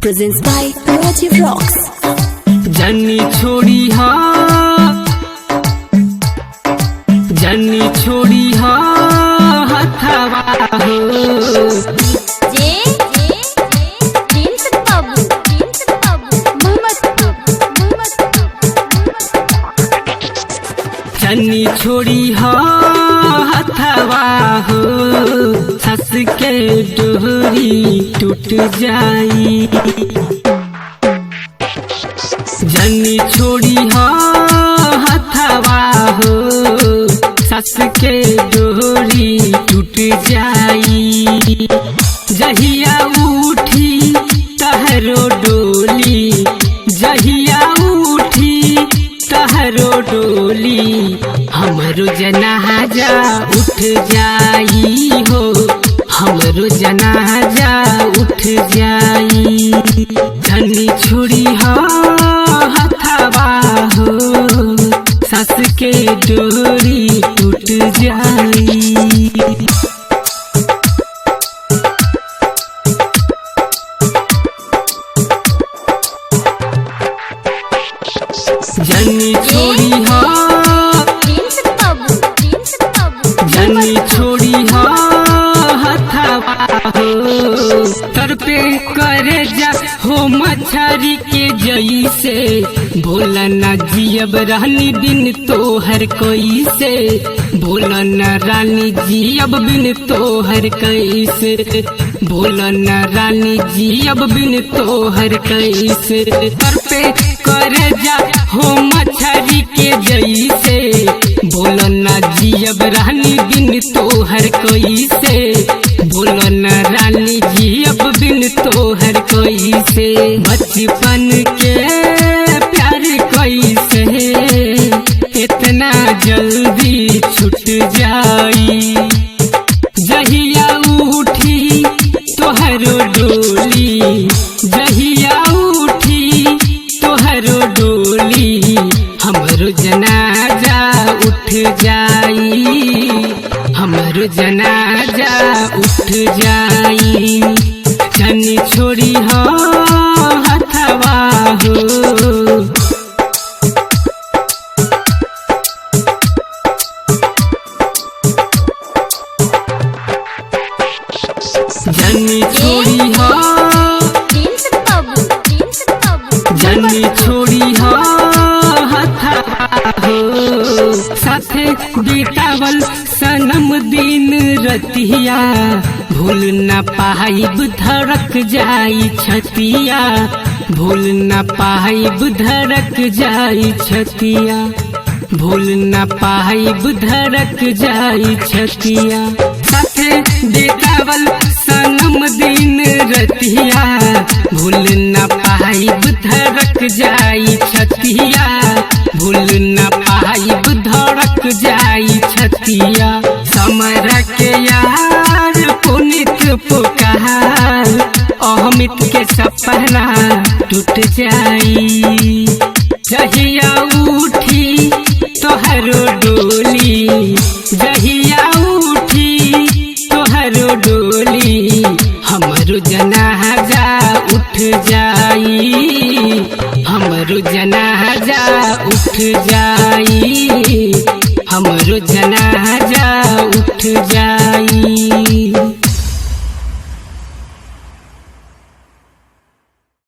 presents by Rajiv Rocks. जन्नी छोड़ी हा हथवा हो जन्नी छोड़ी हा हथवा हो सस के डोरी टूट जाई। जन्नी छोड़ी हा हथवा हो सस के डोरी टूट जाई। जहिया उठी तहरो डोली, जहिया उठी तहरो डोली, हमरो जनाजा उठ जाई हो, हमरो जनाजा उठ जाई। जन्नी छोड़ी हा हथवा हो सस के डोरी टूट जाई। जन्नी छोड़ी हा हथवा हो तर पे करे जा हो मछरी के जैसे, भोला ना जियब रानी बिन तोहर कैसे, भोला ना रानी जियब बिन तोहर कैसे, भोला ना रानी जियब बिन तोहर कैसे। तर पे करे जा हो मछरी के जैसे, भोला ना जियब रानी बिन तोहर कैसे, भोला ना रानी जियब बिन तोहर कैसे। बचपन के प्यार कैसे इतना जल्दी छूट जाई। जहिया उठी तोहरो डोली, जहिया उठी तोहरो डोली, हमरो जनाजा उठ जाई, हमरो जनाजा उठ जाई। जन्नी छोड़ी हा हथवा हो जन्नी छोड़ी हा हथवा हो साथे बीतावल सनम दिन रतिया, भूल न पाइब धड़क जाई छतिया, भूल न पाइब धड़क जाई छतिया, भूल न पाइब धड़क जाई छतिया। साथे बीतावल सनम दिन रतिया, भूल न पाइब धड़क जाई छतिया, भूल न पाइब धड़क जाई छतिया। समर के यार पुनित पुकार, अहमित के सपना टूट जाई। जहिया उठी तोहरो डोली, जहिया उठी तोहरो डोली, हमरो जनाजा उठ जाई, हमरो जनाजा उठ जाई, हमरो जनाजा उठ जाई।